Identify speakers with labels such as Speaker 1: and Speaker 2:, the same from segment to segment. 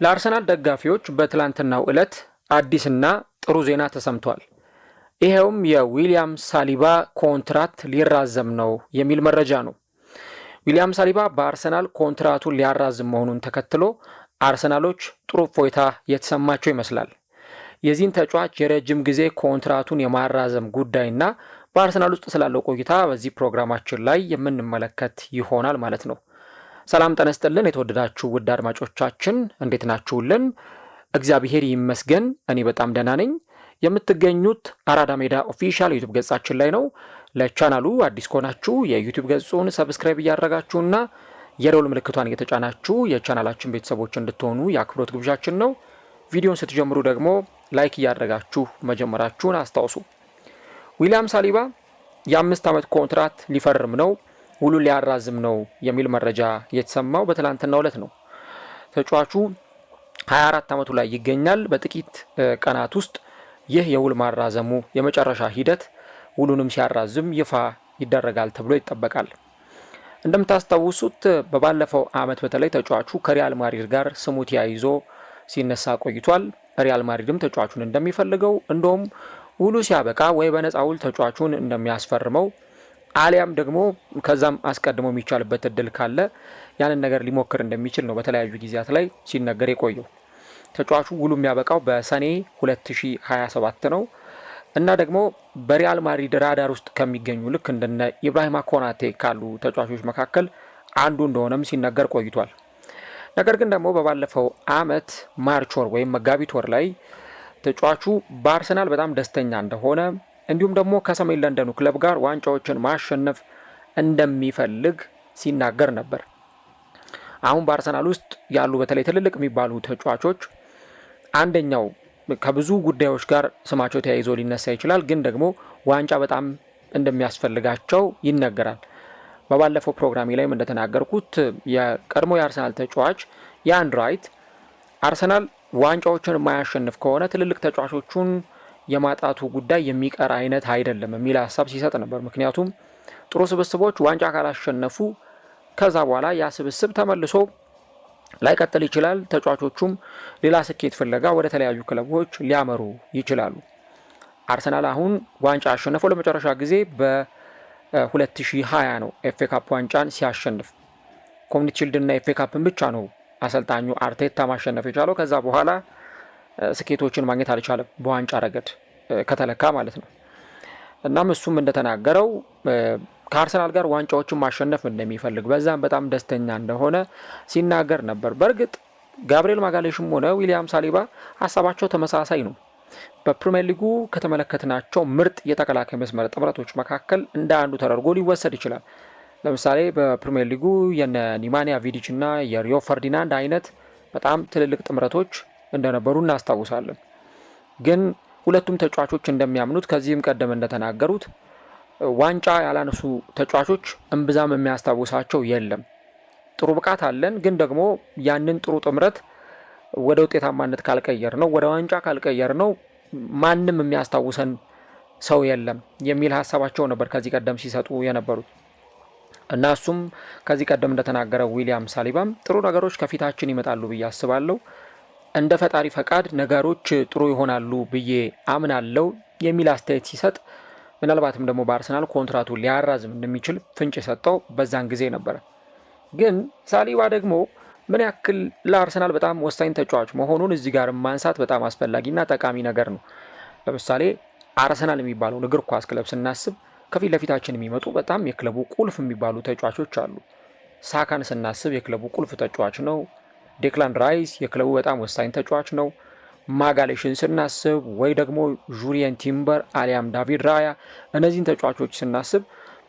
Speaker 1: ለአርሰናል ደጋፊዎች በትላንትናው ዕለት አዲስና ጥሩ ዜና ተሰምቷል። ይሄውም የዊሊያም ሳሊባ ኮንትራት ሊራዘም ነው የሚል መረጃ ነው። ዊሊያም ሳሊባ በአርሰናል ኮንትራቱን ሊያራዝም መሆኑን ተከትሎ አርሰናሎች ጥሩ እፎይታ የተሰማቸው ይመስላል። የዚህን ተጫዋች የረጅም ጊዜ ኮንትራቱን የማራዘም ጉዳይና በአርሰናል ውስጥ ስላለው ቆይታ በዚህ ፕሮግራማችን ላይ የምንመለከት ይሆናል ማለት ነው። ሰላም ጤና ይስጥልን የተወደዳችሁ ውድ አድማጮቻችን እንዴት ናችሁልን? እግዚአብሔር ይመስገን እኔ በጣም ደህና ነኝ። የምትገኙት አራዳ ሜዳ ኦፊሻል ዩቲዩብ ገጻችን ላይ ነው። ለቻናሉ አዲስ ከሆናችሁ የዩቲዩብ ገጹን ሰብስክራይብ እያደረጋችሁና የደወል ምልክቷን እየተጫናችሁ የቻናላችን ቤተሰቦች እንድትሆኑ የአክብሮት ግብዣችን ነው። ቪዲዮን ስትጀምሩ ደግሞ ላይክ እያደረጋችሁ መጀመራችሁን አስታውሱ። ዊሊያም ሳሊባ የ5 ዓመት ኮንትራት ሊፈርም ነው፣ ውሉ ሊያራዝም ነው የሚል መረጃ የተሰማው በትላንትናው ዕለት ነው። ተጫዋቹ 24 ዓመቱ ላይ ይገኛል። በጥቂት ቀናት ውስጥ ይህ የውል ማራዘሙ የመጨረሻ ሂደት ውሉንም ሲያራዝም ይፋ ይደረጋል ተብሎ ይጠበቃል። እንደምታስታውሱት በባለፈው ዓመት በተለይ ተጫዋቹ ከሪያል ማድሪድ ጋር ስሙ ተያይዞ ሲነሳ ቆይቷል። ሪያል ማድሪድም ተጫዋቹን እንደሚፈልገው እንደውም ውሉ ሲያበቃ ወይ በነፃ ውል ተጫዋቹን እንደሚያስፈርመው አሊያም ደግሞ ከዛም አስቀድሞ የሚቻልበት እድል ካለ ያንን ነገር ሊሞክር እንደሚችል ነው በተለያዩ ጊዜያት ላይ ሲነገር የቆየው። ተጫዋቹ ውሉ የሚያበቃው በሰኔ 2027 ነው እና ደግሞ በሪያል ማድሪድ ራዳር ውስጥ ከሚገኙ ልክ እንደነ ኢብራሂማ ኮናቴ ካሉ ተጫዋቾች መካከል አንዱ እንደሆነም ሲነገር ቆይቷል። ነገር ግን ደግሞ በባለፈው ዓመት ማርች ወር ወይም መጋቢት ወር ላይ ተጫዋቹ በአርሰናል በጣም ደስተኛ እንደሆነ እንዲሁም ደግሞ ከሰሜን ለንደኑ ክለብ ጋር ዋንጫዎችን ማሸነፍ እንደሚፈልግ ሲናገር ነበር። አሁን በአርሰናል ውስጥ ያሉ በተለይ ትልልቅ የሚባሉ ተጫዋቾች አንደኛው ከብዙ ጉዳዮች ጋር ስማቸው ተያይዞ ሊነሳ ይችላል፣ ግን ደግሞ ዋንጫ በጣም እንደሚያስፈልጋቸው ይነገራል። በባለፈው ፕሮግራሜ ላይም እንደተናገርኩት የቀድሞ የአርሰናል ተጫዋች ያን ራይት አርሰናል ዋንጫዎችን የማያሸንፍ ከሆነ ትልልቅ ተጫዋቾቹን የማጣቱ ጉዳይ የሚቀር አይነት አይደለም የሚል ሀሳብ ሲሰጥ ነበር። ምክንያቱም ጥሩ ስብስቦች ዋንጫ ካላሸነፉ ከዛ በኋላ ያ ስብስብ ተመልሶ ላይቀጥል ይችላል። ተጫዋቾቹም ሌላ ስኬት ፍለጋ ወደ ተለያዩ ክለቦች ሊያመሩ ይችላሉ። አርሰናል አሁን ዋንጫ ያሸነፈው ለመጨረሻ ጊዜ በ2020 ነው። ኤፍ ኤ ካፕ ዋንጫን ሲያሸንፍ ኮሚኒቲ ሺልድና ኤፍ ኤ ካፕን ብቻ ነው አሰልጣኙ አርቴታ ማሸነፍ የቻለው። ከዛ በኋላ ስኬቶችን ማግኘት አልቻለም በዋንጫ ረገድ ከተለካ ማለት ነው። እናም እሱም እንደተናገረው ከአርሰናል ጋር ዋንጫዎችን ማሸነፍ እንደሚፈልግ በዛም በጣም ደስተኛ እንደሆነ ሲናገር ነበር። በእርግጥ ጋብሪኤል ማጋሌሽም ሆነ ዊሊያም ሳሊባ ሀሳባቸው ተመሳሳይ ነው። በፕሪሚየር ሊጉ ከተመለከትናቸው ምርጥ የተከላካይ መስመር ጥምረቶች መካከል እንደ አንዱ ተደርጎ ሊወሰድ ይችላል። ለምሳሌ በፕሪሚየር ሊጉ የነ ኒማንያ ቪዲች እና የሪዮ ፈርዲናንድ አይነት በጣም ትልልቅ ጥምረቶች እንደነበሩ እናስታውሳለን። ግን ሁለቱም ተጫዋቾች እንደሚያምኑት ከዚህም ቀደም እንደተናገሩት ዋንጫ ያላነሱ ተጫዋቾች እምብዛም የሚያስታውሳቸው የለም። ጥሩ ብቃት አለን፣ ግን ደግሞ ያንን ጥሩ ጥምረት ወደ ውጤታማነት ካልቀየር ነው፣ ወደ ዋንጫ ካልቀየር ነው ማንም የሚያስታውሰን ሰው የለም የሚል ሀሳባቸው ነበር ከዚህ ቀደም ሲሰጡ የነበሩት እና እሱም ከዚህ ቀደም እንደተናገረው ዊሊያም ሳሊባም ጥሩ ነገሮች ከፊታችን ይመጣሉ ብዬ አስባለሁ፣ እንደ ፈጣሪ ፈቃድ ነገሮች ጥሩ ይሆናሉ ብዬ አምናለሁ የሚል አስተያየት ሲሰጥ ምናልባትም ደግሞ በአርሰናል ኮንትራቱ ሊያራዝም እንደሚችል ፍንጭ የሰጠው በዛን ጊዜ ነበረ። ግን ሳሊባ ደግሞ ምን ያክል ለአርሰናል በጣም ወሳኝ ተጫዋች መሆኑን እዚህ ጋር ማንሳት በጣም አስፈላጊና ጠቃሚ ነገር ነው። ለምሳሌ አርሰናል የሚባለውን እግር ኳስ ክለብ ስናስብ ከፊት ለፊታችን የሚመጡ በጣም የክለቡ ቁልፍ የሚባሉ ተጫዋቾች አሉ። ሳካን ስናስብ የክለቡ ቁልፍ ተጫዋች ነው። ዴክላን ራይስ የክለቡ በጣም ወሳኝ ተጫዋች ነው። ማጋሌሽን ስናስብ ወይ ደግሞ ጁሪየን ቲምበር አሊያም ዳቪድ ራያ፣ እነዚህን ተጫዋቾች ስናስብ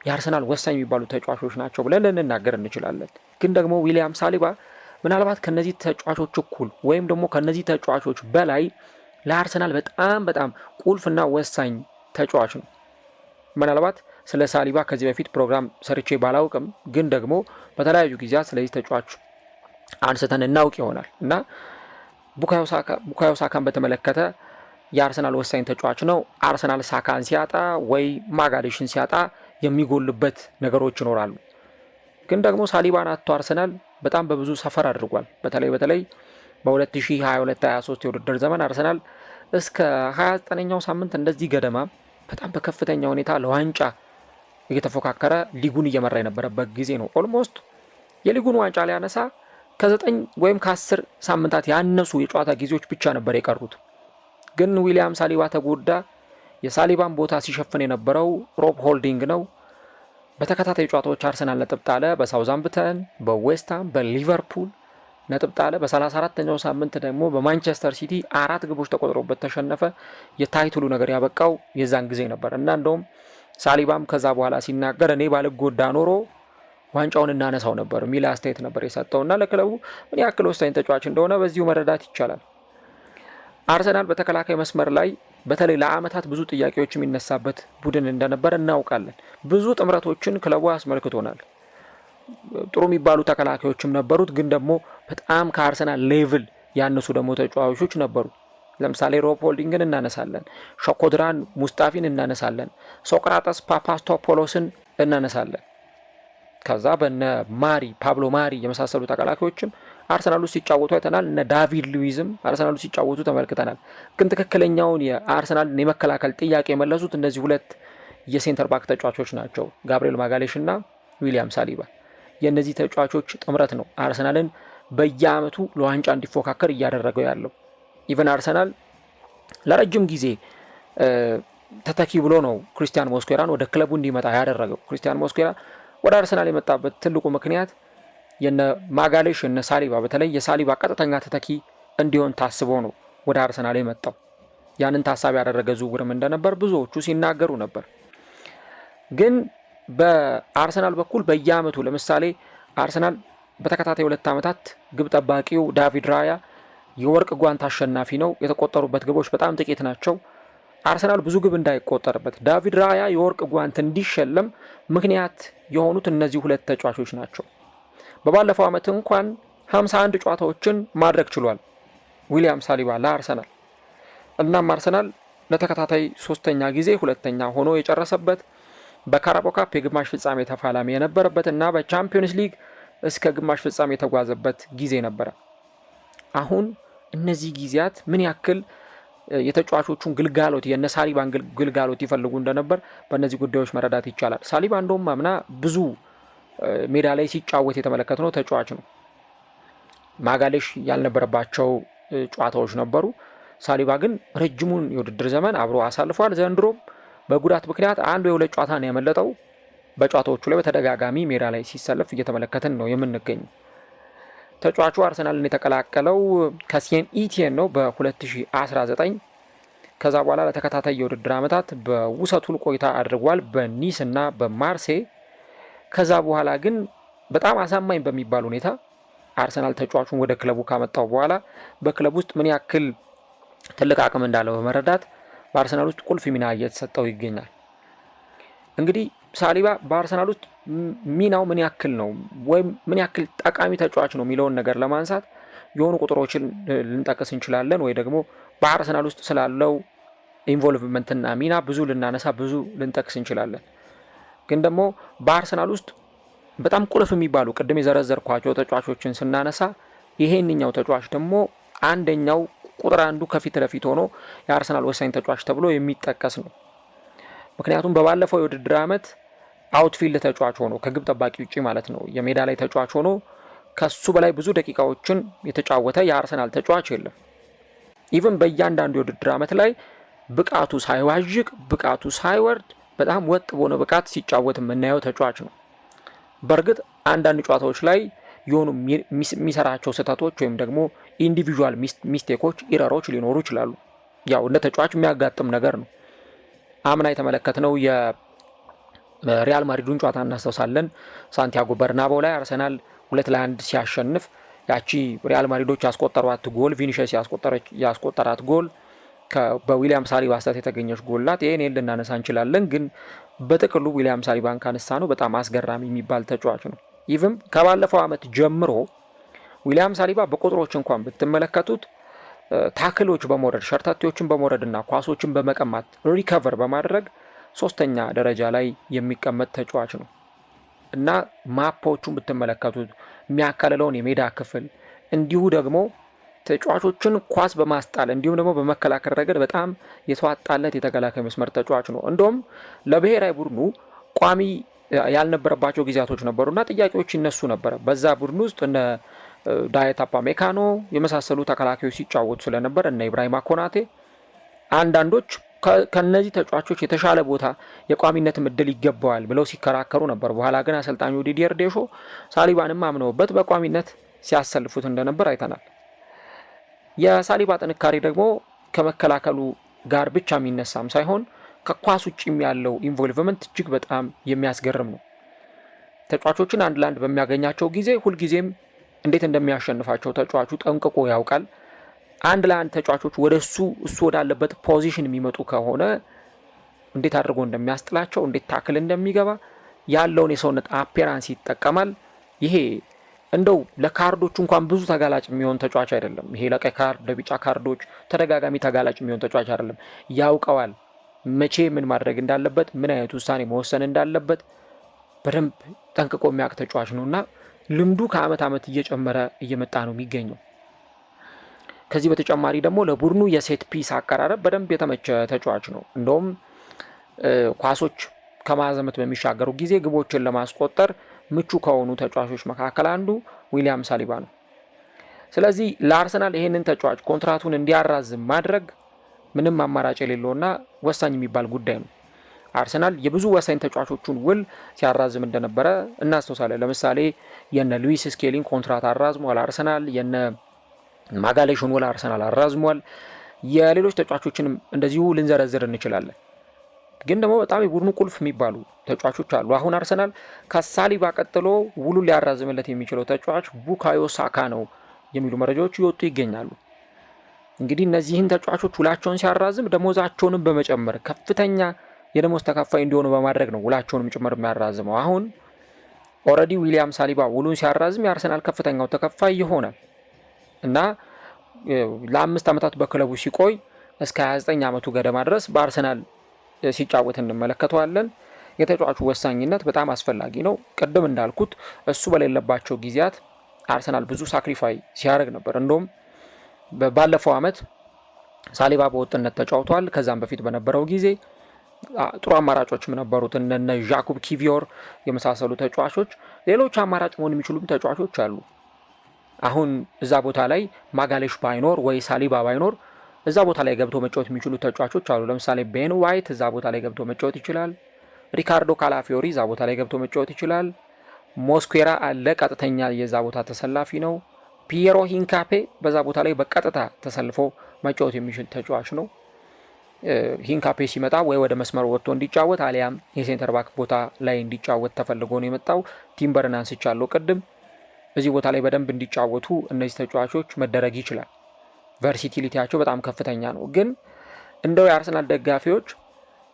Speaker 1: የአርሰናል ወሳኝ የሚባሉ ተጫዋቾች ናቸው ብለን ልንናገር እንችላለን። ግን ደግሞ ዊሊያም ሳሊባ ምናልባት ከነዚህ ተጫዋቾች እኩል ወይም ደግሞ ከነዚህ ተጫዋቾች በላይ ለአርሰናል በጣም በጣም ቁልፍና ወሳኝ ተጫዋች ነው። ምናልባት ስለ ሳሊባ ከዚህ በፊት ፕሮግራም ሰርቼ ባላውቅም ግን ደግሞ በተለያዩ ጊዜያት ስለዚህ ተጫዋች አንስተን እናውቅ ይሆናል እና ቡካዮ ሳካን በተመለከተ የአርሰናል ወሳኝ ተጫዋች ነው። አርሰናል ሳካን ሲያጣ ወይ ማጋሌሽን ሲያጣ የሚጎልበት ነገሮች ይኖራሉ። ግን ደግሞ ሳሊባን አጥቶ አርሰናል በጣም በብዙ ሰፈር አድርጓል። በተለይ በ2022-23 የውድድር ዘመን አርሰናል እስከ 29ኛው ሳምንት እንደዚህ ገደማ በጣም በከፍተኛ ሁኔታ ለዋንጫ እየተፎካከረ ሊጉን እየመራ የነበረበት ጊዜ ነው። ኦልሞስት የሊጉን ዋንጫ ሊያነሳ ከ9 ወይም ከ10 ሳምንታት ያነሱ የጨዋታ ጊዜዎች ብቻ ነበር የቀሩት። ግን ዊሊያም ሳሊባ ተጎዳ። የሳሊባን ቦታ ሲሸፍን የነበረው ሮብ ሆልዲንግ ነው። በተከታታይ ጨዋታዎች አርሰናል ነጥብ ጣለ። በሳውዛምፕተን፣ በዌስትሃም፣ በሊቨርፑል ነጥብ ጣለ። በ34ኛው ሳምንት ደግሞ በማንቸስተር ሲቲ 4 ግቦች ተቆጥሮበት ተሸነፈ። የታይትሉ ነገር ያበቃው የዛን ጊዜ ነበር እና እንደውም ሳሊባም ከዛ በኋላ ሲናገር እኔ ባልጎዳ ኖሮ ዋንጫውን እናነሳው ነበር የሚል አስተያየት ነበር የሰጠው እና ለክለቡ ምን ያክል ወሳኝ ተጫዋች እንደሆነ በዚሁ መረዳት ይቻላል። አርሰናል በተከላካይ መስመር ላይ በተለይ ለአመታት ብዙ ጥያቄዎች የሚነሳበት ቡድን እንደነበር እናውቃለን። ብዙ ጥምረቶችን ክለቡ አስመልክቶናል። ጥሩ የሚባሉ ተከላካዮችም ነበሩት፣ ግን ደግሞ በጣም ከአርሰናል ሌቭል ያነሱ ደግሞ ተጫዋቾች ነበሩ። ለምሳሌ ሮብ ሆልዲንግን እናነሳለን፣ ሾኮድራን ሙስጣፊን እናነሳለን፣ ሶቅራጠስ ፓፓስቶፖሎስን እናነሳለን። ከዛ በነ ፓብሎ ማሪ የመሳሰሉ ተከላካዮችም አርሰናል ውስጥ ሲጫወቱ አይተናል። እነ ዳቪድ ሉዊዝም አርሰናል ውስጥ ሲጫወቱ ተመልክተናል። ግን ትክክለኛውን የአርሰናልን የመከላከል ጥያቄ የመለሱት እነዚህ ሁለት የሴንተር ባክ ተጫዋቾች ናቸው፣ ጋብሪኤል ማጋሌሽ እና ዊሊያም ሳሊባ። የእነዚህ ተጫዋቾች ጥምረት ነው አርሰናልን በየአመቱ ለዋንጫ እንዲፎካከር እያደረገው ያለው። ኢቨን አርሰናል ለረጅም ጊዜ ተተኪ ብሎ ነው ክሪስቲያን ሞስኬራን ወደ ክለቡ እንዲመጣ ያደረገው። ክሪስቲያን ሞስኬራ ወደ አርሰናል የመጣበት ትልቁ ምክንያት የነ ማጋሌሽ የነ ሳሊባ በተለይ የሳሊባ ቀጥተኛ ተተኪ እንዲሆን ታስቦ ነው ወደ አርሰናል የመጣው። ያንን ታሳቢ ያደረገ ዝውውርም እንደነበር ብዙዎቹ ሲናገሩ ነበር። ግን በአርሰናል በኩል በየአመቱ ለምሳሌ አርሰናል በተከታታይ 2 ዓመታት ግብ ጠባቂው ዳቪድ ራያ የወርቅ ጓንት አሸናፊ ነው። የተቆጠሩበት ግቦች በጣም ጥቂት ናቸው። አርሰናል ብዙ ግብ እንዳይቆጠርበት ዳቪድ ራያ የወርቅ ጓንት እንዲሸለም ምክንያት የሆኑት እነዚህ ሁለት ተጫዋቾች ናቸው። በባለፈው ዓመት እንኳን 51 ጨዋታዎችን ማድረግ ችሏል ዊሊያም ሳሊባ ለአርሰናል። እናም አርሰናል ለተከታታይ 3ኛ ጊዜ 2ኛ ሆኖ የጨረሰበት፣ በካራባኦ ካፕ የግማሽ ፍጻሜ ተፋላሚ የነበረበት እና በቻምፒዮንስ ሊግ እስከ ግማሽ ፍጻሜ የተጓዘበት ጊዜ ነበረ። አሁን እነዚህ ጊዜያት ምን ያክል የተጫዋቾቹን ግልጋሎት የነ ሳሊባን ግልጋሎት ይፈልጉ እንደነበር በእነዚህ ጉዳዮች መረዳት ይቻላል። ሳሊባ እንደውም አምና ብዙ ሜዳ ላይ ሲጫወት የተመለከትነው ተጫዋች ነው። ማጋሌሽ ያልነበረባቸው ጨዋታዎች ነበሩ። ሳሊባ ግን ረጅሙን የውድድር ዘመን አብሮ አሳልፏል። ዘንድሮም በጉዳት ምክንያት 1 ወይ 2 ጨዋታ ነው ያመለጠው። በጨዋታዎቹ ላይ በተደጋጋሚ ሜዳ ላይ ሲሰለፍ እየተመለከትን ነው የምንገኝ። ተጫዋቹ አርሰናልን የተቀላቀለው ከሴን ኢቲየን ነው በ2019። ከዛ በኋላ ለተከታታይ የውድድር ዓመታት በውሰቱል ቆይታ አድርጓል በኒስ እና በማርሴይ። ከዛ በኋላ ግን በጣም አሳማኝ በሚባል ሁኔታ አርሰናል ተጫዋቹን ወደ ክለቡ ካመጣው በኋላ በክለቡ ውስጥ ምን ያክል ትልቅ አቅም እንዳለው በመረዳት በአርሰናል ውስጥ ቁልፍ ሚና እየተሰጠው ይገኛል። እንግዲህ ሳሊባ በአርሰናል ውስጥ ሚናው ምን ያክል ነው ወይም ምን ያክል ጠቃሚ ተጫዋች ነው የሚለውን ነገር ለማንሳት የሆኑ ቁጥሮችን ልንጠቅስ እንችላለን፣ ወይ ደግሞ በአርሰናል ውስጥ ስላለው ኢንቮልቭመንትና ሚና ብዙ ልናነሳ ብዙ ልንጠቅስ እንችላለን። ግን ደግሞ በአርሰናል ውስጥ በጣም ቁልፍ የሚባሉ ቅድም የዘረዘርኳቸው ተጫዋቾችን ስናነሳ ይሄንኛው ተጫዋች ደግሞ አንደኛው ቁጥር አንዱ ከፊት ለፊት ሆኖ የአርሰናል ወሳኝ ተጫዋች ተብሎ የሚጠቀስ ነው። ምክንያቱም በባለፈው የውድድር ዓመት አውትፊልድ ተጫዋች ሆኖ ከግብ ጠባቂ ውጪ ማለት ነው የሜዳ ላይ ተጫዋች ሆኖ ከሱ በላይ ብዙ ደቂቃዎችን የተጫወተ የአርሰናል ተጫዋች የለም። ኢቭን በእያንዳንዱ የውድድር ዓመት ላይ ብቃቱ ሳይዋዥቅ ብቃቱ ሳይወርድ በጣም ወጥ በሆነ ብቃት ሲጫወት የምናየው ተጫዋች ነው። በእርግጥ አንዳንድ ጨዋታዎች ላይ የሆኑ የሚሰራቸው ስህተቶች ወይም ደግሞ ኢንዲቪዥዋል ሚስቴኮች ኢረሮች ሊኖሩ ይችላሉ። ያው እንደ ተጫዋች የሚያጋጥም ነገር ነው። አምና የተመለከትነው የሪያል ማድሪዱን ጨዋታ እናስታውሳለን። ሳንቲያጎ በርናባው ላይ አርሰናል 2-1 ሲያሸንፍ ያቺ ሪያል ማድሪዶች ያስቆጠሯት ጎል ቪኒሺየስ ያስቆጠራት ጎል በዊሊያም ሳሊባ ስህተት የተገኘች ጎል ናት። ይሄን ልናነሳ እንችላለን። ግን በጥቅሉ ዊሊያም ሳሊባን ካነሳ ነው በጣም አስገራሚ የሚባል ተጫዋች ነው። ኢቭን ከባለፈው ዓመት ጀምሮ ዊሊያም ሳሊባ በቁጥሮች እንኳን ብትመለከቱት ታክሎች በመውረድ ሸርታቴዎችን በመውረድና ኳሶችን በመቀማት ሪከቨር በማድረግ 3ኛ ደረጃ ላይ የሚቀመጥ ተጫዋች ነው እና ማፖቹን ብትመለከቱት የሚያካልለውን የሜዳ ክፍል እንዲሁ ደግሞ ተጫዋቾችን ኳስ በማስጣል እንዲሁም ደግሞ በመከላከል ረገድ በጣም የተዋጣለት የተከላካይ መስመር ተጫዋች ነው። እንደውም ለብሔራዊ ቡድኑ ቋሚ ያልነበረባቸው ጊዜያቶች ነበሩና ጥያቄዎች ይነሱ ነበረ። በዛ ቡድን ውስጥ እነ ዳየት አፓሜካኖ የመሳሰሉ ተከላካዮች ሲጫወቱ ስለነበር እነ ኢብራሂማ ኮናቴ አንዳንዶች ከነዚህ ተጫዋቾች የተሻለ ቦታ የቋሚነትም እድል ይገባዋል ብለው ሲከራከሩ ነበር። በኋላ ግን አሰልጣኙ ዲዲየር ዴሾ ሳሊባንም አምነውበት በቋሚነት ሲያሰልፉት እንደነበር አይተናል። የሳሊባ ጥንካሬ ደግሞ ከመከላከሉ ጋር ብቻ የሚነሳም ሳይሆን ከኳስ ውጭም ያለው ኢንቮልቭመንት እጅግ በጣም የሚያስገርም ነው። ተጫዋቾችን አንድ ለአንድ በሚያገኛቸው ጊዜ ሁልጊዜም እንዴት እንደሚያሸንፋቸው ተጫዋቹ ጠንቅቆ ያውቃል። አንድ ለአንድ ተጫዋቾች ወደ እሱ ወዳለበት ፖዚሽን የሚመጡ ከሆነ እንዴት አድርጎ እንደሚያስጥላቸው፣ እንዴት ታክል እንደሚገባ ያለውን የሰውነት አፔራንስ ይጠቀማል። ይሄ እንደው ለካርዶቹ እንኳን ብዙ ተጋላጭ የሚሆን ተጫዋች አይደለም። ይሄ ለቀይ ካርድ ለቢጫ ካርዶች ተደጋጋሚ ተጋላጭ የሚሆን ተጫዋች አይደለም። ያውቀዋል መቼ ምን ማድረግ እንዳለበት፣ ምን አይነት ውሳኔ መወሰን እንዳለበት በደንብ ጠንቅቆ የሚያውቅ ተጫዋች ነው እና ልምዱ ከአመት ዓመት እየጨመረ እየመጣ ነው የሚገኘው። ከዚህ በተጨማሪ ደግሞ ለቡድኑ የሴት ፒስ አቀራረብ በደንብ የተመቸ ተጫዋች ነው። እንደውም ኳሶች ከማዘመት በሚሻገሩ ጊዜ ግቦችን ለማስቆጠር ምቹ ከሆኑ ተጫዋቾች መካከል አንዱ ዊሊያም ሳሊባ ነው። ስለዚህ ለአርሰናል ይሄንን ተጫዋች ኮንትራቱን እንዲያራዝም ማድረግ ምንም አማራጭ የሌለውና ወሳኝ የሚባል ጉዳይ ነው። አርሰናል የብዙ ወሳኝ ተጫዋቾቹን ውል ሲያራዝም እንደነበረ እናስታውሳለን። ለምሳሌ የነ ሉዊስ ስኬሊን ኮንትራት አራዝሟል አርሰናል፣ የነ ማጋሌሽን ውል አርሰናል አራዝሟል። የሌሎች ተጫዋቾችንም እንደዚሁ ልንዘረዝር እንችላለን። ግን ደግሞ በጣም የቡድኑ ቁልፍ የሚባሉ ተጫዋቾች አሉ። አሁን አርሰናል ከሳሊባ ቀጥሎ ውሉን ሊያራዝምለት የሚችለው ተጫዋች ቡካዮ ሳካ ነው የሚሉ መረጃዎች ይወጡ ይገኛሉ። እንግዲህ እነዚህን ተጫዋቾች ውላቸውን ሲያራዝም ደሞዛቸውንም በመጨመር ከፍተኛ የደሞዝ ተከፋይ እንዲሆኑ በማድረግ ነው ውላቸውንም ጭምር የሚያራዝመው። አሁን ኦልሬዲ ዊሊያም ሳሊባ ውሉን ሲያራዝም የአርሰናል ከፍተኛው ተከፋይ ይሆናል እና ለ5 ዓመታት በክለቡ ሲቆይ እስከ 29 ዓመቱ ገደማ ድረስ በአርሰናል ሲጫወት እንመለከተዋለን። የተጫዋቹ ወሳኝነት በጣም አስፈላጊ ነው። ቅድም እንዳልኩት እሱ በሌለባቸው ጊዜያት አርሰናል ብዙ ሳክሪፋይ ሲያደርግ ነበር። እንደውም ባለፈው ዓመት ሳሊባ በወጥነት ተጫውቷል። ከዛም በፊት በነበረው ጊዜ ጥሩ አማራጮችም ነበሩት፣ እነ ዣኩብ ኪቪዮር የመሳሰሉ ተጫዋቾች፣ ሌሎች አማራጭ መሆን የሚችሉም ተጫዋቾች አሉ። አሁን እዛ ቦታ ላይ ማጋሌሽ ባይኖር ወይ ሳሊባ ባይኖር እዛ ቦታ ላይ ገብቶ መጫወት የሚችሉ ተጫዋቾች አሉ። ለምሳሌ ቤን ዋይት እዛ ቦታ ላይ ገብቶ መጫወት ይችላል። ሪካርዶ ካላፊዮሪ እዛ ቦታ ላይ ገብቶ መጫወት ይችላል። ሞስኩዌራ አለ፣ ቀጥተኛ የዛ ቦታ ተሰላፊ ነው። ፒየሮ ሂንካፔ በዛ ቦታ ላይ በቀጥታ ተሰልፎ መጫወት የሚችል ተጫዋች ነው። ሂንካፔ ሲመጣ ወይ ወደ መስመር ወጥቶ እንዲጫወት አሊያም የሴንተር ባክ ቦታ ላይ እንዲጫወት ተፈልጎ ነው የመጣው። ቲምበርን አንስቻለሁ ቅድም። እዚህ ቦታ ላይ በደንብ እንዲጫወቱ እነዚህ ተጫዋቾች መደረግ ይችላል። ቨርሲቲሊቲያቸው በጣም ከፍተኛ ነው። ግን እንደው የአርሰናል ደጋፊዎች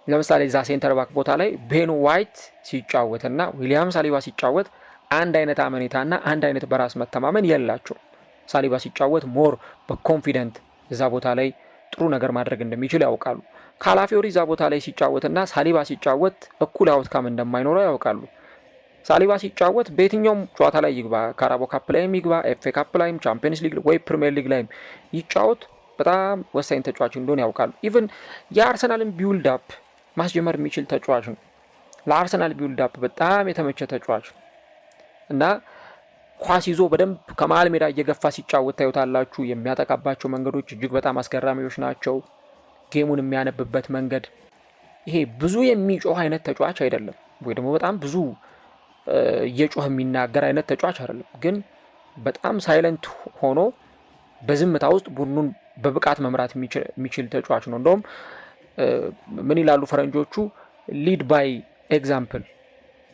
Speaker 1: ለምሳሌ እዛ ሴንተር ባክ ቦታ ላይ ቤን ዋይት ሲጫወትና ዊሊያም ሳሊባ ሲጫወት አንድ አይነት አመኔታና አንድ አይነት በራስ መተማመን የላቸው። ሳሊባ ሲጫወት ሞር በኮንፊደንት እዛ ቦታ ላይ ጥሩ ነገር ማድረግ እንደሚችል ያውቃሉ። ካላፊዮሪ እዛ ቦታ ላይ ሲጫወትና ሳሊባ ሲጫወት እኩል አውትካም እንደማይኖረው ያውቃሉ። ሳሊባ ሲጫወት በየትኛውም ጨዋታ ላይ ይግባ፣ ካራቦ ካፕ ላይም ይግባ፣ ኤፍኤ ካፕ ላይም፣ ቻምፒየንስ ሊግ ወይ ፕሪሚየር ሊግ ላይም ይጫወት በጣም ወሳኝ ተጫዋች እንደሆነ ያውቃሉ። ኢቭን የአርሰናልን ቢውልድ አፕ ማስጀመር የሚችል ተጫዋች ነው። ለአርሰናል ቢውልድ አፕ በጣም የተመቸ ተጫዋች ነው እና ኳስ ይዞ በደንብ ከመሃል ሜዳ እየገፋ ሲጫወት ታዩታላችሁ። የሚያጠቃባቸው መንገዶች እጅግ በጣም አስገራሚዎች ናቸው። ጌሙን የሚያነብበት መንገድ ይሄ ብዙ የሚጮህ አይነት ተጫዋች አይደለም፣ ወይ ደግሞ በጣም ብዙ እየጮህ የሚናገር አይነት ተጫዋች አይደለም። ግን በጣም ሳይለንት ሆኖ በዝምታ ውስጥ ቡድኑን በብቃት መምራት የሚችል ተጫዋች ነው። እንደውም ምን ይላሉ ፈረንጆቹ ሊድ ባይ ኤግዛምፕል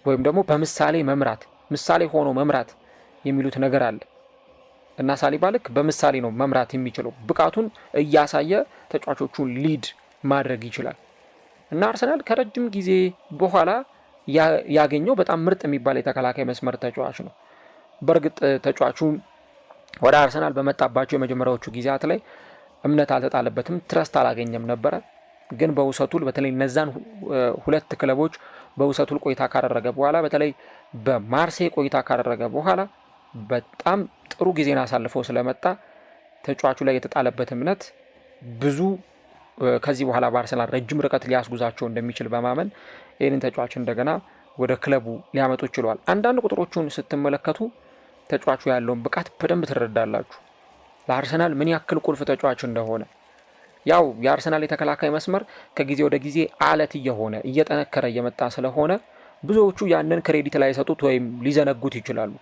Speaker 1: ወይም ደግሞ በምሳሌ መምራት፣ ምሳሌ ሆኖ መምራት የሚሉት ነገር አለ እና ሳሊባ ልክ በምሳሌ ነው መምራት የሚችለው። ብቃቱን እያሳየ ተጫዋቾቹን ሊድ ማድረግ ይችላል እና አርሰናል ከረጅም ጊዜ በኋላ ያገኘው በጣም ምርጥ የሚባል የተከላካይ መስመር ተጫዋች ነው። በእርግጥ ተጫዋቹ ወደ አርሰናል በመጣባቸው የመጀመሪያዎቹ ጊዜያት ላይ እምነት አልተጣለበትም፣ ትረስት አላገኘም ነበረ። ግን በውሰቱል በተለይ እነዛን 2 ክለቦች በውሰቱል ቆይታ ካደረገ በኋላ በተለይ በማርሴይ ቆይታ ካደረገ በኋላ በጣም ጥሩ ጊዜን አሳልፎ ስለመጣ ተጫዋቹ ላይ የተጣለበት እምነት ብዙ ከዚህ በኋላ በአርሰናል ረጅም ርቀት ሊያስጉዛቸው እንደሚችል በማመን ይህንን ተጫዋች እንደገና ወደ ክለቡ ሊያመጡ ችለዋል። አንዳንድ ቁጥሮቹን ስትመለከቱ ተጫዋቹ ያለውን ብቃት በደንብ ትረዳላችሁ። ለአርሰናል ምን ያክል ቁልፍ ተጫዋች እንደሆነ። ያው የአርሰናል የተከላካይ መስመር ከጊዜ ወደ ጊዜ አለት እየሆነ እየጠነከረ እየመጣ ስለሆነ ብዙዎቹ ያንን ክሬዲት ላይ ሰጡት ወይም ሊዘነጉት ይችላሉ።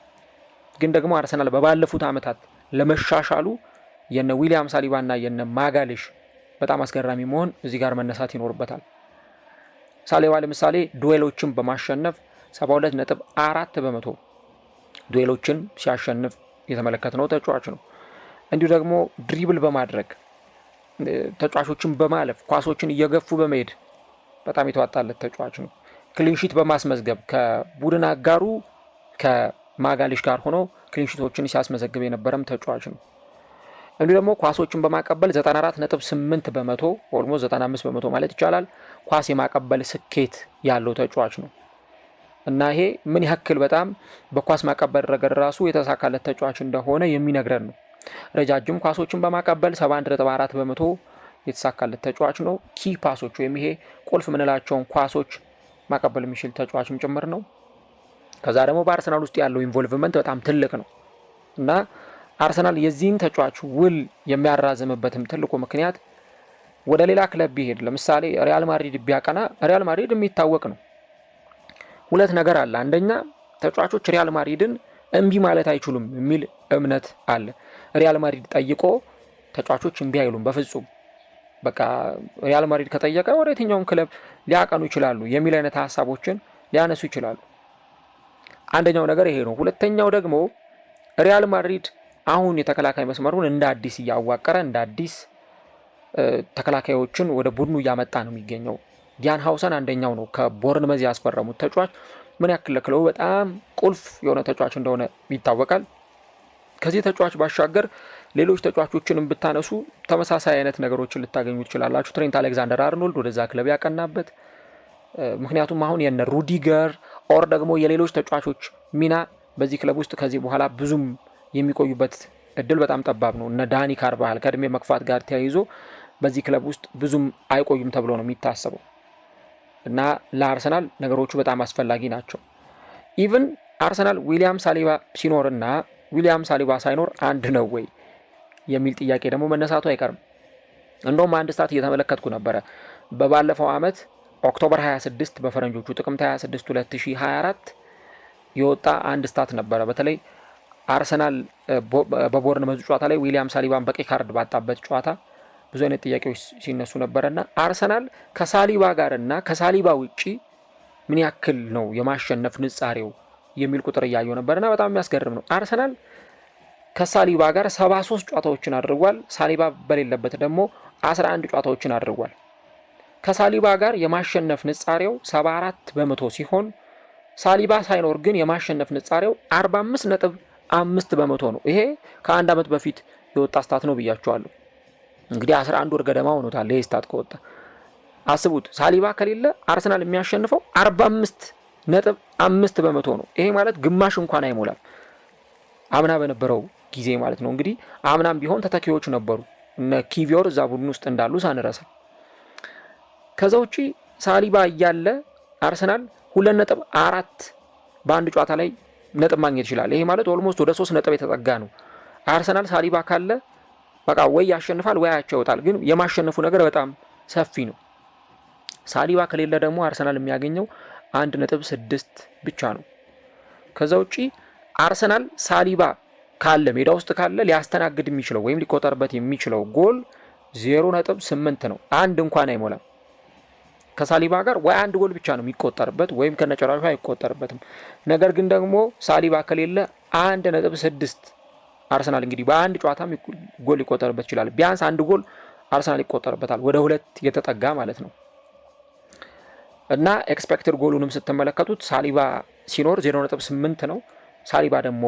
Speaker 1: ግን ደግሞ አርሰናል በባለፉት ዓመታት ለመሻሻሉ የነ ዊሊያም ሳሊባና የነ ማጋሌሽ በጣም አስገራሚ መሆን እዚህ ጋር መነሳት ይኖርበታል። ሳሊባ ለምሳሌ ዱዌሎችን በማሸነፍ 72.4% ዱዌሎችን ሲያሸንፍ የተመለከትነው ተጫዋች ነው። እንዲሁ ደግሞ ድሪብል በማድረግ ተጫዋቾችን በማለፍ ኳሶችን እየገፉ በመሄድ በጣም የተዋጣለት ተጫዋች ነው። ክሊንሺት በማስመዝገብ ከቡድን አጋሩ ከማጋሌሽ ጋር ሆኖ ክሊንሺቶችን ሲያስመዘግብ የነበረም ተጫዋች ነው። እንዲሁ ደግሞ ኳሶችን በማቀበል 94.8% ኦልሞስት 95% ማለት ይቻላል ኳስ የማቀበል ስኬት ያለው ተጫዋች ነው እና ይሄ ምን ያክል በጣም በኳስ ማቀበል ረገድ ራሱ የተሳካለት ተጫዋች እንደሆነ የሚነግረን ነው። ረጃጅም ኳሶችን በማቀበል 71.4% የተሳካለት ተጫዋች ነው። ኪ ፓሶች ወይም ይሄ ቁልፍ ምንላቸውን ኳሶች ማቀበል የሚችል ተጫዋችም ጭምር ነው። ከዛ ደግሞ በአርሰናል ውስጥ ያለው ኢንቮልቭመንት በጣም ትልቅ ነው እና አርሰናል የዚህን ተጫዋች ውል የሚያራዝምበትም ትልቁ ምክንያት ወደ ሌላ ክለብ ቢሄድ ለምሳሌ ሪያል ማድሪድ ቢያቀና ሪያል ማድሪድ የሚታወቅ ነው። ሁለት ነገር አለ። አንደኛ ተጫዋቾች ሪያል ማድሪድን እምቢ ማለት አይችሉም የሚል እምነት አለ። ሪያል ማድሪድ ጠይቆ ተጫዋቾች እምቢ አይሉም በፍጹም። በቃ ሪያል ማድሪድ ከጠየቀ ወደ የትኛውም ክለብ ሊያቀኑ ይችላሉ የሚል አይነት ሀሳቦችን ሊያነሱ ይችላሉ። አንደኛው ነገር ይሄ ነው። ሁለተኛው ደግሞ ሪያል ማድሪድ አሁን የተከላካይ መስመሩን እንደ አዲስ እያዋቀረ እንደ አዲስ ተከላካዮችን ወደ ቡድኑ እያመጣ ነው የሚገኘው። ያን ሃውሰን አንደኛው ነው። ከቦርንመዝ ያስፈረሙት ተጫዋች ምን ያክል ለክለቡ በጣም ቁልፍ የሆነ ተጫዋች እንደሆነ ይታወቃል። ከዚህ ተጫዋች ባሻገር ሌሎች ተጫዋቾችንም ብታነሱ ተመሳሳይ አይነት ነገሮችን ልታገኙ ትችላላችሁ። ትሬንት አሌክዛንደር አርኖልድ ወደዛ ክለብ ያቀናበት ምክንያቱም አሁን የነ ሩዲገር ኦር ደግሞ የሌሎች ተጫዋቾች ሚና በዚህ ክለብ ውስጥ ከዚህ በኋላ ብዙም የሚቆዩበት እድል በጣም ጠባብ ነው። እነ ዳኒ ካርቫሃል ከእድሜ መግፋት ጋር ተያይዞ በዚህ ክለብ ውስጥ ብዙም አይቆዩም ተብሎ ነው የሚታሰበው እና ለአርሰናል ነገሮቹ በጣም አስፈላጊ ናቸው። ኢቭን አርሰናል ዊሊያም ሳሊባ ሲኖርና ዊሊያም ሳሊባ ሳይኖር አንድ ነው ወይ የሚል ጥያቄ ደግሞ መነሳቱ አይቀርም። እንደውም አንድ ስታት እየተመለከትኩ ነበረ። በባለፈው ዓመት ኦክቶበር 26 በፈረንጆቹ ጥቅምት 26 2024 የወጣ አንድ ስታት ነበረ። በተለይ አርሰናል በቦርንመዝ ጨዋታ ላይ ዊሊያም ሳሊባን በቀይ ካርድ ባጣበት ጨዋታ ብዙ አይነት ጥያቄዎች ሲነሱ ነበረና አርሰናል ከሳሊባ ጋርና ከሳሊባ ውጪ ምን ያክል ነው የማሸነፍ ንጻሬው የሚል ቁጥር እያየው ነበርና በጣም የሚያስገርም ነው። አርሰናል ከሳሊባ ጋር 73 ጨዋታዎችን አድርጓል። ሳሊባ በሌለበት ደግሞ 11 ጨዋታዎችን አድርጓል። ከሳሊባ ጋር የማሸነፍ ንጻሬው 74% ሲሆን ሳሊባ ሳይኖር ግን የማሸነፍ ንጻሬው 45.5% ነው። ይሄ ከአንድ ዓመት በፊት የወጣ ስታት ነው ብያቸዋለሁ። እንግዲህ 11 ወር ገደማ ሆኖታል ይሄ ስታት ከወጣ። አስቡት፣ ሳሊባ ከሌለ አርሰናል የሚያሸንፈው 45.5% ነው። ይሄ ማለት ግማሽ እንኳን አይሞላም አምና በነበረው ጊዜ ማለት ነው። እንግዲህ አምናም ቢሆን ተተኪዎች ነበሩ፣ እነ ኪቪዮር እዛ ቡድን ውስጥ እንዳሉ ሳንረሳ። ከዛ ውጪ ሳሊባ እያለ አርሰናል 2.4 በአንድ ጨዋታ ላይ ነጥብ ማግኘት ይችላል። ይሄ ማለት ኦልሞስት ወደ 3 ነጥብ የተጠጋ ነው። አርሰናል ሳሊባ ካለ በቃ ወይ ያሸንፋል ወይ አቻ ይወጣል። ግን የማሸነፉ ነገር በጣም ሰፊ ነው። ሳሊባ ከሌለ ደግሞ አርሰናል የሚያገኘው 1.6 ብቻ ነው። ከዛ ውጪ አርሰናል ሳሊባ ካለ ሜዳ ውስጥ ካለ ሊያስተናግድ የሚችለው ወይም ሊቆጠርበት የሚችለው ጎል 0.8 ነው። አንድ እንኳን አይሞላም። ከሳሊባ ጋር ወይ አንድ ጎል ብቻ ነው የሚቆጠርበት ወይም ከነጨራሹ አይቆጠርበትም። ነገር ግን ደግሞ ሳሊባ ከሌለ 1.6 አርሰናል እንግዲህ በአንድ ጨዋታ ጎል ሊቆጠርበት ይችላል። ቢያንስ አንድ ጎል አርሰናል ይቆጠርበታል፣ ወደ 2 የተጠጋ ማለት ነው። እና ኤክስፔክትድ ጎሉንም ስትመለከቱት ሳሊባ ሲኖር 0.8 ነው። ሳሊባ ደግሞ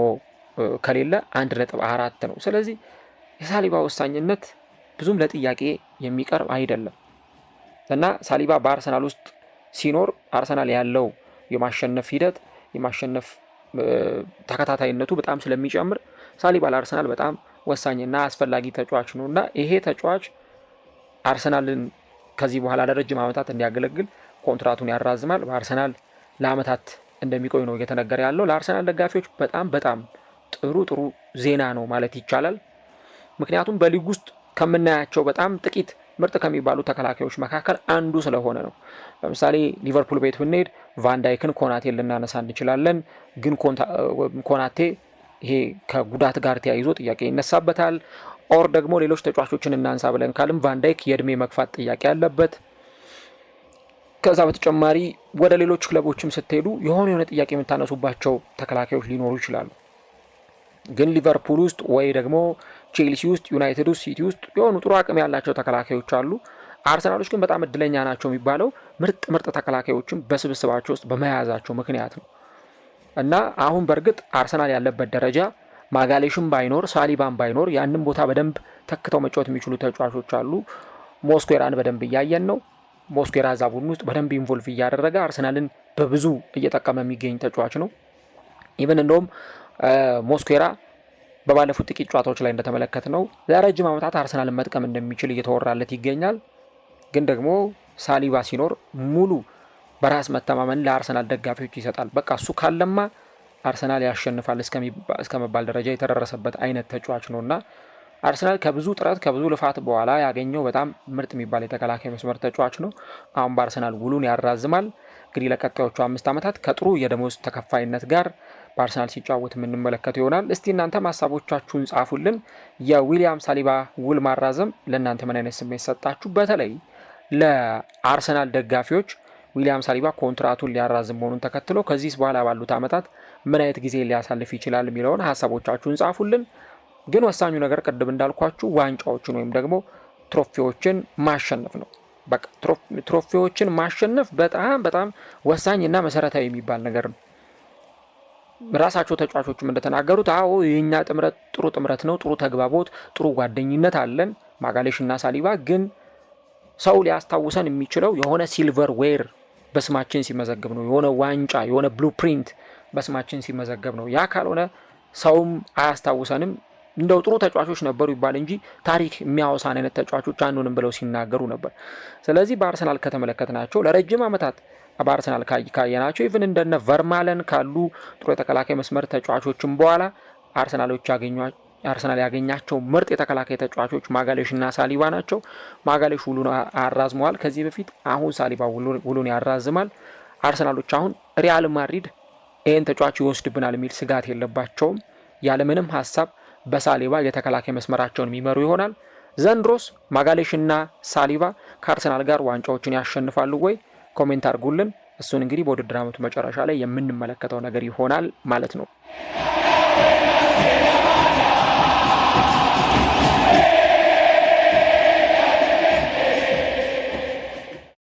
Speaker 1: ከሌለ 1.4 ነው። ስለዚህ የሳሊባ ወሳኝነት ብዙም ለጥያቄ የሚቀርብ አይደለም እና ሳሊባ በአርሰናል ውስጥ ሲኖር አርሰናል ያለው የማሸነፍ ሂደት የማሸነፍ ተከታታይነቱ በጣም ስለሚጨምር ሳሊባ ለአርሰናል በጣም ወሳኝና አስፈላጊ ተጫዋች ነውና ይሄ ተጫዋች አርሰናልን ከዚህ በኋላ ለረጅም ዓመታት እንዲያገለግል ኮንትራቱን ያራዝማል። በአርሰናል ለዓመታት እንደሚቆይ ነው እየተነገረ ያለው። ለአርሰናል ደጋፊዎች በጣም ጥሩ ዜና ነው ማለት ይቻላል። ምክንያቱም በሊግ ውስጥ ከምናያቸው በጣም ጥቂት ምርጥ ከሚባሉ ተከላካዮች መካከል አንዱ ስለሆነ ነው። ለምሳሌ ሊቨርፑል ቤት ብንሄድ ቫንዳይክን፣ ኮናቴን ልናነሳ እንችላለን። ግን ኮናቴ ይሄ ከጉዳት ጋር ተያይዞ ጥያቄ ይነሳበታል። ኦር ደግሞ ሌሎች ተጫዋቾችን እናንሳ ብለን ካልም ቫንዳይክ የእድሜ መግፋት ጥያቄ ያለበት። ከዛ በተጨማሪ ወደ ሌሎች ክለቦችም ስትሄዱ የሆነ ጥያቄ የምታነሱባቸው ተከላካዮች ሊኖሩ ይችላሉ። ግን ሊቨርፑል ውስጥ ወይ ደግሞ ቼልሲ ውስጥ፣ ዩናይትድ ውስጥ፣ ሲቲ ውስጥ የሆኑ ጥሩ አቅም ያላቸው ተከላካዮች አሉ። አርሰናሎች ግን በጣም እድለኛ ናቸው የሚባለው ምርጥ ተከላካዮችን በስብስባቸው ውስጥ በመያዛቸው ምክንያት ነው። እና አሁን በእርግጥ አርሰናል ያለበት ደረጃ ማጋሌሽም ባይኖር ሳሊባም ባይኖር ያንን ቦታ በደንብ ተክተው መጫወት የሚችሉ ተጫዋቾች አሉ። ሞስኩዌራን በደንብ እያየን ነው። ሞስኩዌራ እዛ ቡድን ውስጥ በደንብ ኢንቮልቭ እያደረገ አርሰናልን በብዙ እየጠቀመ የሚገኝ ተጫዋች ነው። ኢቨን እንደውም ሞስኩዌራ በባለፉት ጥቂት ጨዋታዎች ላይ እንደተመለከት ነው ለረጅም ዓመታት አርሰናልን መጥቀም እንደሚችል እየተወራለት ይገኛል። ግን ደግሞ ሳሊባ ሲኖር ሙሉ በራስ መተማመን ለአርሰናል ደጋፊዎች ይሰጣል። በቃ እሱ ካለማ አርሰናል ያሸንፋል እስከ መባል ደረጃ የተደረሰበት አይነት ተጫዋች ነውና አርሰናል ከብዙ ጥረት ከብዙ ልፋት በኋላ ያገኘው በጣም ምርጥ የሚባል የተከላካይ መስመር ተጫዋች ነው። አሁን በአርሰናል ውሉን ያራዝማል። እንግዲህ ለቀጣዮቹ 5 ዓመታት ከጥሩ የደሞዝ ተከፋይነት ጋር በአርሰናል ሲጫወት የምንመለከተው ይሆናል። እስቲ እናንተም ሀሳቦቻችሁን ጻፉልን። የዊሊያም ሳሊባ ውል ማራዘም ለእናንተ ምን አይነት ስሜት ሰጣችሁ? በተለይ ለአርሰናል ደጋፊዎች ዊሊያም ሳሊባ ኮንትራቱን ሊያራዝም መሆኑን ተከትሎ ከዚህ በኋላ ባሉት ዓመታት ምን አይነት ጊዜ ሊያሳልፍ ይችላል የሚለውን ሀሳቦቻችሁን ጻፉልን። ግን ወሳኙ ነገር ቅድም እንዳልኳችሁ ዋንጫዎችን ወይም ደግሞ ትሮፊዎችን ማሸነፍ ነው። በቃ ትሮፊዎችን ማሸነፍ በጣም ወሳኝና መሰረታዊ የሚባል ነገር ነው። ራሳቸው ተጫዋቾችም እንደተናገሩት አዎ የኛ ጥምረት ጥሩ ጥምረት ነው፣ ጥሩ ተግባቦት፣ ጥሩ ጓደኝነት አለን ማጋሌሽና ሳሊባ። ግን ሰው ሊያስታውሰን የሚችለው የሆነ ሲልቨር ዌር በስማችን ሲመዘገብ ነው፣ የሆነ ዋንጫ የሆነ ብሉፕሪንት በስማችን ሲመዘገብ ነው። ያ ካልሆነ ሰውም አያስታውሰንም። እንደው ጥሩ ተጫዋቾች ነበሩ ይባል እንጂ ታሪክ የሚያወሳን አይነት ተጫዋቾች አንዱንም ብለው ሲናገሩ ነበር። ስለዚህ በአርሰናል ከተመለከትናቸው ለረጅም ዓመታት በአርሰናል ካየናቸው ኢቭን እንደነ ቨርማለን ካሉ ጥሩ የተከላካይ መስመር ተጫዋቾችም በኋላ አርሰናል ያገኛቸው ምርጥ የተከላካይ ተጫዋቾች ማጋሌሽና ሳሊባ ናቸው። ማጋሌሽ ውሉን አራዝመዋል ከዚህ በፊት፣ አሁን ሳሊባ ውሉን ያራዝማል። አርሰናሎች አሁን ሪያል ማድሪድ ይህን ተጫዋች ይወስድብናል የሚል ስጋት የለባቸውም። ያለምንም ሀሳብ በሳሊባ የተከላካይ መስመራቸውን የሚመሩ ይሆናል። ዘንድሮስ ማጋሌሽና ሳሊባ ከአርሰናል ጋር ዋንጫዎችን ያሸንፋሉ ወይ? ኮሜንት አድርጉልን። እሱን እንግዲህ በውድድር ዓመቱ መጨረሻ ላይ የምንመለከተው ነገር ይሆናል ማለት ነው።